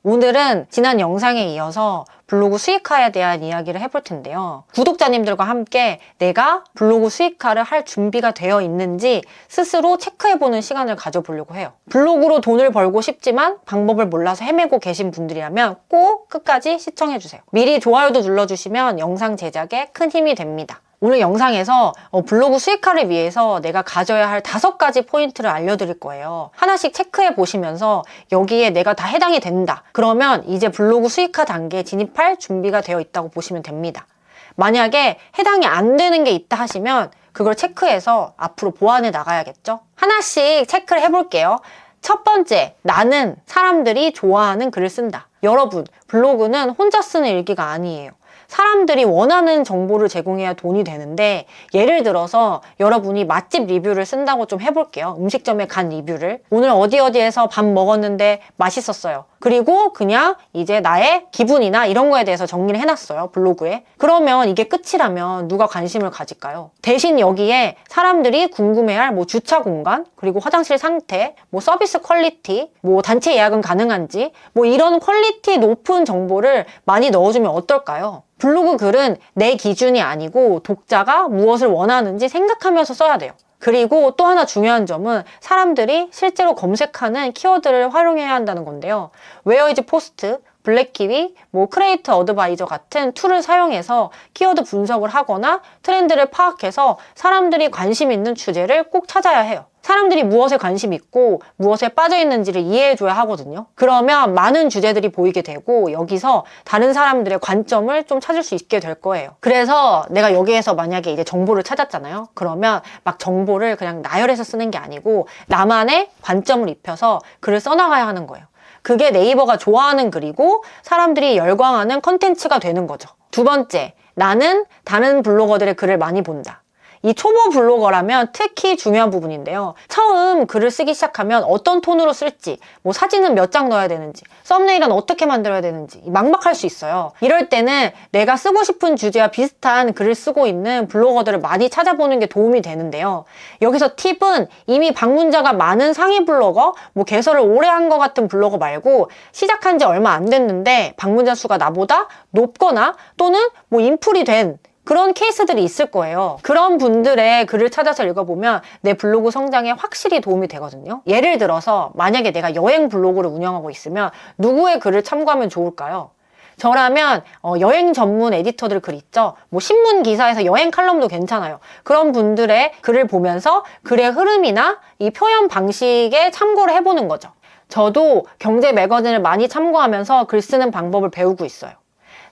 오늘은 지난 영상에 이어서 블로그 수익화에 대한 이야기를 해볼 텐데요. 구독자님들과 함께 내가 블로그 수익화를 할 준비가 되어 있는지 스스로 체크해보는 시간을 가져보려고 해요. 블로그로 돈을 벌고 싶지만 방법을 몰라서 헤매고 계신 분들이라면 꼭 끝까지 시청해주세요. 미리 좋아요도 눌러주시면 영상 제작에 큰 힘이 됩니다. 오늘 영상에서 블로그 수익화를 위해서 내가 가져야 할 5가지 포인트를 알려드릴 거예요. 하나씩 체크해 보시면서 여기에 내가 다 해당이 된다. 그러면 이제 블로그 수익화 단계에 진입할 준비가 되어 있다고 보시면 됩니다. 만약에 해당이 안 되는 게 있다 하시면 그걸 체크해서 앞으로 보완해 나가야겠죠? 하나씩 체크를 해볼게요. 첫 번째, 나는 사람들이 좋아하는 글을 쓴다. 여러분, 블로그는 혼자 쓰는 일기가 아니에요. 사람들이 원하는 정보를 제공해야 돈이 되는데, 예를 들어서 여러분이 맛집 리뷰를 쓴다고 좀 해볼게요. 음식점에 간 리뷰를. 오늘 어디에서 밥 먹었는데 맛있었어요. 그리고 그냥 이제 나의 기분이나 이런 거에 대해서 정리를 해놨어요, 블로그에. 그러면 이게 끝이라면 누가 관심을 가질까요? 대신 여기에 사람들이 궁금해할 주차 공간, 그리고 화장실 상태, 서비스 퀄리티, 단체 예약은 가능한지, 이런 퀄리티 높은 정보를 많이 넣어주면 어떨까요? 블로그 글은 내 기준이 아니고 독자가 무엇을 원하는지 생각하면서 써야 돼요. 그리고 또 하나 중요한 점은 사람들이 실제로 검색하는 키워드를 활용해야 한다는 건데요. 웨어이즈 포스트, 블랙키위, 크리에이터 어드바이저 같은 툴을 사용해서 키워드 분석을 하거나 트렌드를 파악해서 사람들이 관심 있는 주제를 꼭 찾아야 해요. 사람들이 무엇에 관심 있고 무엇에 빠져 있는지를 이해해줘야 하거든요. 그러면 많은 주제들이 보이게 되고 여기서 다른 사람들의 관점을 좀 찾을 수 있게 될 거예요. 그래서 내가 여기에서 만약에 이제 정보를 찾았잖아요. 그러면 막 정보를 그냥 나열해서 쓰는 게 아니고 나만의 관점을 입혀서 글을 써나가야 하는 거예요. 그게 네이버가 좋아하는 글이고 사람들이 열광하는 컨텐츠가 되는 거죠. 두 번째, 나는 다른 블로거들의 글을 많이 본다. 이 초보 블로거라면 특히 중요한 부분인데요. 처음 글을 쓰기 시작하면 어떤 톤으로 쓸지, 사진은 몇 장 넣어야 되는지, 썸네일은 어떻게 만들어야 되는지 막막할 수 있어요. 이럴 때는 내가 쓰고 싶은 주제와 비슷한 글을 쓰고 있는 블로거들을 많이 찾아보는 게 도움이 되는데요. 여기서 팁은 이미 방문자가 많은 상위 블로거, 개설을 오래 한 것 같은 블로거 말고 시작한 지 얼마 안 됐는데 방문자 수가 나보다 높거나 또는 인플이 된 그런 케이스들이 있을 거예요. 그런 분들의 글을 찾아서 읽어보면 내 블로그 성장에 확실히 도움이 되거든요. 예를 들어서 만약에 내가 여행 블로그를 운영하고 있으면 누구의 글을 참고하면 좋을까요? 저라면 여행 전문 에디터들 글 있죠? 신문 기사에서 여행 칼럼도 괜찮아요. 그런 분들의 글을 보면서 글의 흐름이나 이 표현 방식에 참고를 해보는 거죠. 저도 경제 매거진을 많이 참고하면서 글 쓰는 방법을 배우고 있어요.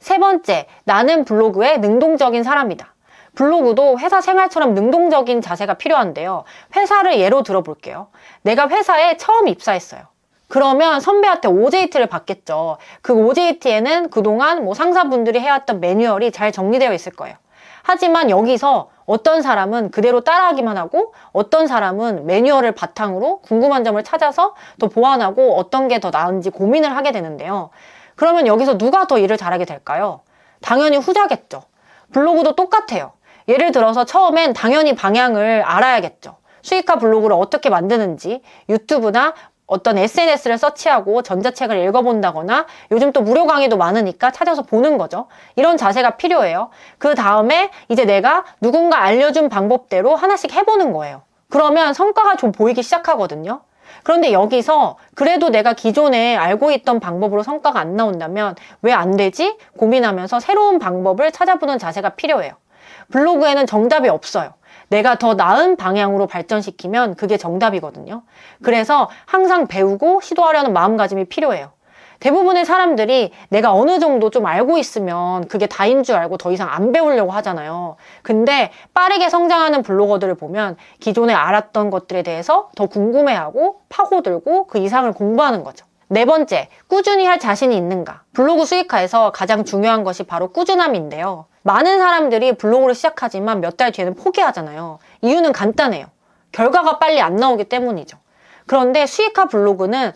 세 번째, 나는 블로그에 능동적인 사람이다. 블로그도 회사 생활처럼 능동적인 자세가 필요한데요. 회사를 예로 들어볼게요. 내가 회사에 처음 입사했어요. 그러면 선배한테 OJT를 받겠죠. 그 OJT에는 그동안 상사분들이 해왔던 매뉴얼이 잘 정리되어 있을 거예요. 하지만 여기서 어떤 사람은 그대로 따라하기만 하고 어떤 사람은 매뉴얼을 바탕으로 궁금한 점을 찾아서 더 보완하고 어떤 게 더 나은지 고민을 하게 되는데요. 그러면 여기서 누가 더 일을 잘하게 될까요? 당연히 후자겠죠. 블로그도 똑같아요. 예를 들어서 처음엔 당연히 방향을 알아야겠죠. 수익화 블로그를 어떻게 만드는지 유튜브나 어떤 SNS를 서치하고 전자책을 읽어본다거나 요즘 또 무료 강의도 많으니까 찾아서 보는 거죠. 이런 자세가 필요해요. 그 다음에 이제 내가 누군가 알려준 방법대로 하나씩 해보는 거예요. 그러면 성과가 좀 보이기 시작하거든요. 그런데 여기서 그래도 내가 기존에 알고 있던 방법으로 성과가 안 나온다면 왜 안 되지? 고민하면서 새로운 방법을 찾아보는 자세가 필요해요. 블로그에는 정답이 없어요. 내가 더 나은 방향으로 발전시키면 그게 정답이거든요. 그래서 항상 배우고 시도하려는 마음가짐이 필요해요. 대부분의 사람들이 내가 어느 정도 좀 알고 있으면 그게 다인 줄 알고 더 이상 안 배우려고 하잖아요. 근데 빠르게 성장하는 블로거들을 보면 기존에 알았던 것들에 대해서 더 궁금해하고 파고들고 그 이상을 공부하는 거죠. 네 번째, 꾸준히 할 자신이 있는가? 블로그 수익화에서 가장 중요한 것이 바로 꾸준함인데요. 많은 사람들이 블로그를 시작하지만 몇 달 뒤에는 포기하잖아요. 이유는 간단해요. 결과가 빨리 안 나오기 때문이죠. 그런데 수익화 블로그는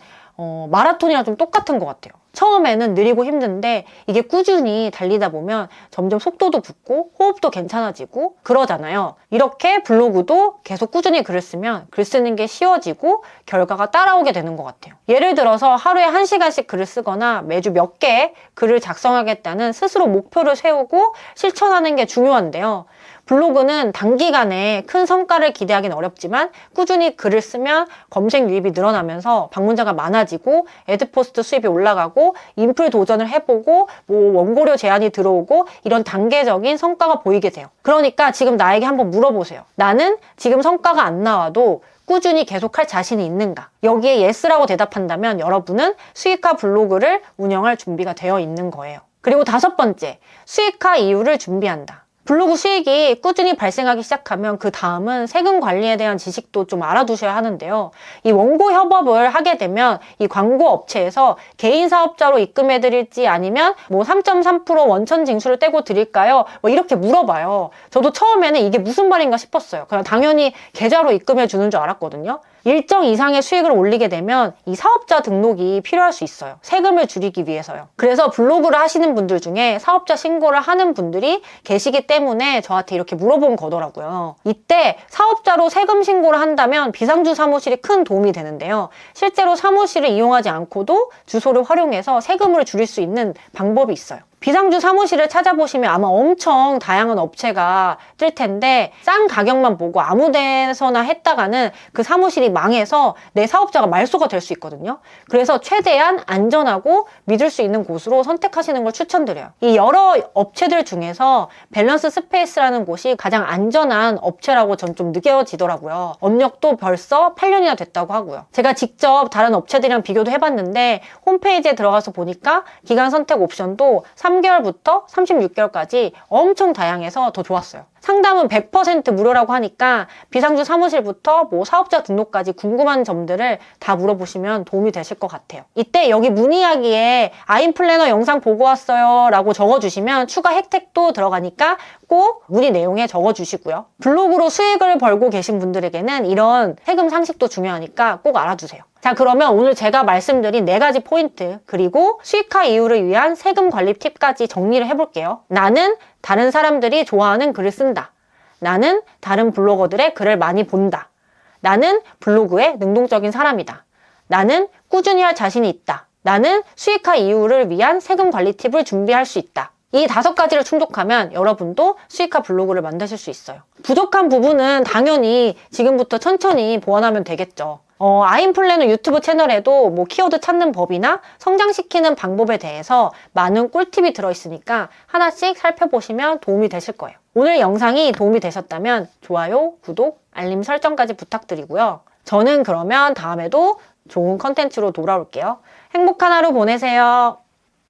마라톤이랑 좀 똑같은 것 같아요. 처음에는 느리고 힘든데 이게 꾸준히 달리다 보면 점점 속도도 붙고 호흡도 괜찮아지고 그러잖아요. 이렇게 블로그도 계속 꾸준히 글을 쓰면 글 쓰는 게 쉬워지고 결과가 따라오게 되는 것 같아요. 예를 들어서 하루에 1시간씩 글을 쓰거나 매주 몇 개의 글을 작성하겠다는 스스로 목표를 세우고 실천하는 게 중요한데요. 블로그는 단기간에 큰 성과를 기대하기는 어렵지만 꾸준히 글을 쓰면 검색 유입이 늘어나면서 방문자가 많아지고 애드포스트 수입이 올라가고 인플 도전을 해보고 원고료 제한이 들어오고 이런 단계적인 성과가 보이게 돼요. 그러니까 지금 나에게 한번 물어보세요. 나는 지금 성과가 안 나와도 꾸준히 계속할 자신이 있는가? 여기에 yes라고 대답한다면 여러분은 수익화 블로그를 운영할 준비가 되어 있는 거예요. 그리고 5번째, 수익화 이유를 준비한다. 블로그 수익이 꾸준히 발생하기 시작하면 그 다음은 세금 관리에 대한 지식도 좀 알아두셔야 하는데요. 이 원고 협업을 하게 되면 이 광고 업체에서 개인 사업자로 입금해 드릴지 아니면 3.3% 원천 징수를 떼고 드릴까요? 이렇게 물어봐요. 저도 처음에는 이게 무슨 말인가 싶었어요. 그냥 당연히 계좌로 입금해 주는 줄 알았거든요. 일정 이상의 수익을 올리게 되면 이 사업자 등록이 필요할 수 있어요. 세금을 줄이기 위해서요. 그래서 블로그를 하시는 분들 중에 사업자 신고를 하는 분들이 계시기 때문에 저한테 이렇게 물어본 거더라고요. 이때 사업자로 세금 신고를 한다면 비상주 사무실이 큰 도움이 되는데요. 실제로 사무실을 이용하지 않고도 주소를 활용해서 세금을 줄일 수 있는 방법이 있어요. 비상주 사무실을 찾아보시면 아마 엄청 다양한 업체가 뜰 텐데 싼 가격만 보고 아무 데서나 했다가는 그 사무실이 망해서 내 사업자가 말소가 될 수 있거든요. 그래서 최대한 안전하고 믿을 수 있는 곳으로 선택하시는 걸 추천드려요. 이 여러 업체들 중에서 밸런스 스페이스라는 곳이 가장 안전한 업체라고 전 좀 느껴지더라고요. 업력도 벌써 8년이나 됐다고 하고요. 제가 직접 다른 업체들이랑 비교도 해봤는데 홈페이지에 들어가서 보니까 기간 선택 옵션도 3개월부터 36개월까지 엄청 다양해서 더 좋았어요. 상담은 100% 무료라고 하니까 비상주 사무실부터 사업자 등록까지 궁금한 점들을 다 물어보시면 도움이 되실 것 같아요. 이때 여기 문의하기에 아임플래너 영상 보고 왔어요 라고 적어주시면 추가 혜택도 들어가니까 꼭 문의 내용에 적어주시고요. 블로그로 수익을 벌고 계신 분들에게는 이런 세금 상식도 중요하니까 꼭 알아두세요. 자, 그러면 오늘 제가 말씀드린 4가지 포인트 그리고 수익화 이유를 위한 세금 관리 팁까지 정리를 해볼게요. 나는 다른 사람들이 좋아하는 글을 쓴다. 나는 다른 블로거들의 글을 많이 본다. 나는 블로그에 능동적인 사람이다. 나는 꾸준히 할 자신이 있다. 나는 수익화 이유를 위한 세금 관리 팁을 준비할 수 있다. 이 5가지를 충족하면 여러분도 수익화 블로그를 만드실 수 있어요. 부족한 부분은 당연히 지금부터 천천히 보완하면 되겠죠. 아임플래너 유튜브 채널에도 키워드 찾는 법이나 성장시키는 방법에 대해서 많은 꿀팁이 들어있으니까 하나씩 살펴보시면 도움이 되실 거예요. 오늘 영상이 도움이 되셨다면 좋아요, 구독, 알림 설정까지 부탁드리고요. 저는 그러면 다음에도 좋은 컨텐츠로 돌아올게요. 행복한 하루 보내세요.